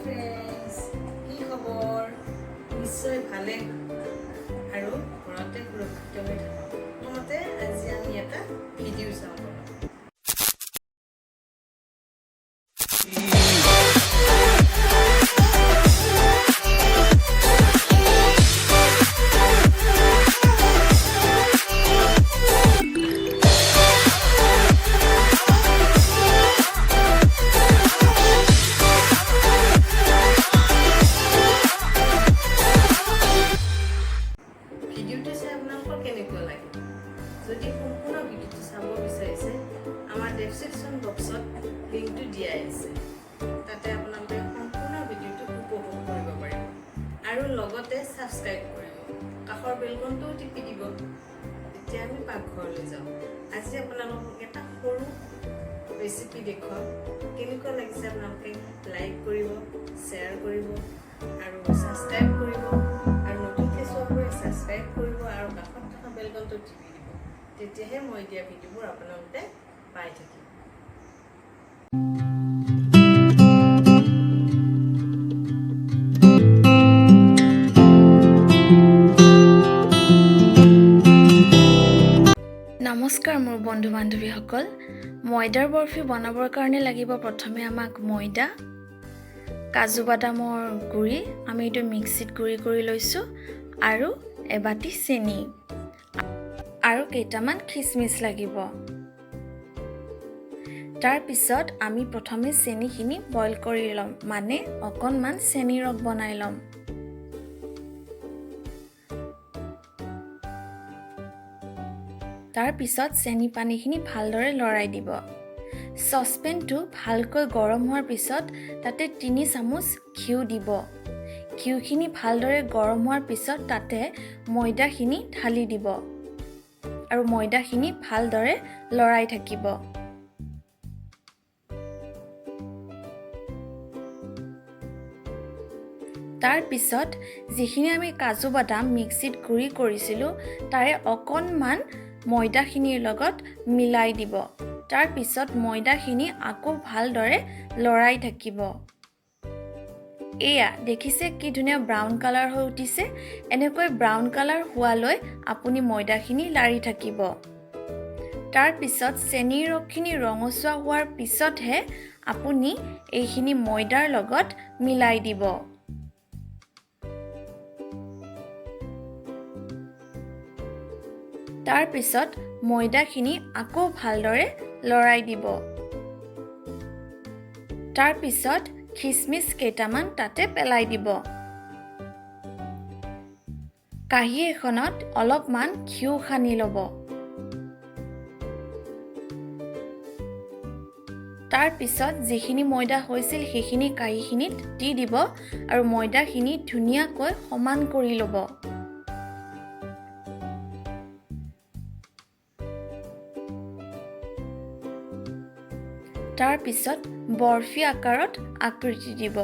Friends, কি খবৰ? নিশ্চয় ভালে আৰু ঘৰতে সুৰক্ষিত হৈ থাকক। প্ৰথমতে আজি আমি এটা ভিডিঅ' চাওঁ। ভিডিঅ'টো চাই আপোনালোকৰ কেনেকুৱা লাগে? যদি সম্পূৰ্ণ ভিডিঅ'টো চাব বিচাৰিছে, আমাৰ ডেসক্ৰিপশ্যন বক্সত লিংকটো দিয়াই আছে। তাতে আপোনালোকে সম্পূৰ্ণ ভিডিঅ'টো উপভোগ কৰিব পাৰিব আৰু লগতে সাবস্ক্ৰাইব কৰিব। কাষৰ বেলকনটোও টিপি দিব। এতিয়া আমি পাকঘৰলৈ যাওঁ। আজি আপোনালোকক এটা সৰু ৰেচিপি দেখুৱাম। কেনেকুৱা লাগিছে আপোনালোকে লাইক কৰিব, শ্বেয়াৰ কৰিব আৰু সাবস্ক্ৰাইব কৰিব। সাবস্ক্ৰাইব কৰিব আৰু কাষত থকা বেলকনটো টিপি দিব। তেতিয়াহে মই দিয়া ভিডিঅ'বোৰ আপোনালোকে পাই থাকিব। নমস্কাৰ মোৰ বন্ধু বান্ধৱীসকল। ময়দাৰ বৰফি বনাবৰ কাৰণে লাগিব প্ৰথমে আমাক ময়দা, কাজু বাদামৰ গুড়ি, আমি এইটো মিক্সিত গুড়ি কৰি লৈছোঁ, আৰু এবাটি চেনি আৰু কেইটামান খিচমিচ লাগিব। তাৰ পিছত আমি প্ৰথমে চেনিখিনি বইল কৰি ল'ম, মানে অকণমান চেনি ৰস বনাই ল'ম। তাৰ পিছত চেনি পানীখিনি ভালদৰে লৰাই দিব। চচপেনটো ভালকৈ গৰম হোৱাৰ পিছত তাতে 3 চামুচ ঘিউ দিব। ঘিউখিনি ভালদৰে গৰম হোৱাৰ পিছত তাতে ময়দাখিনি ঢালি দিব আৰু ময়দাখিনি ভালদৰে লৰাই থাকিব। তাৰ পিছত যিখিনি আমি কাজু বাদাম মিক্সিত গুড়ি কৰিছিলোঁ তাৰে অকণমান ময়দাখিনিৰ লগত মিলাই দিব। তাৰ পিছত ময়দাখিনি আকৌ ভালদৰে লৰাই থাকিব। এয়া দেখিছে কি ধুনীয়া ব্ৰাউন কালাৰ হৈ উঠিছে। এনেকৈ ব্ৰাউন কালাৰ হোৱালৈ আপুনি ময়দাখিনি লাৰি থাকিব। তাৰ পিছত চেনিৰ ৰসখিনি ৰঙচুৱা হোৱাৰ পিছতহে আপুনি এইখিনি ময়দাৰ লগত মিলাই দিব। তাৰ পিছত ময়দাখিনি আকৌ ভালদৰে লৰাই দিব। তাৰ পিছত খিচমিচ কেইটামান তাতে পেলাই দিব। কাঁহী এখনত অলপমান ঘিউ সানি ল'ব। তাৰ পিছত যিখিনি ময়দা হৈছিল সেইখিনি কাঁহীখিনিত দি দিব আৰু ময়দাখিনি ধুনীয়াকৈ সমান কৰি ল'ব। তাৰ পিছত বৰফি আকাৰত আকৃতি দিব।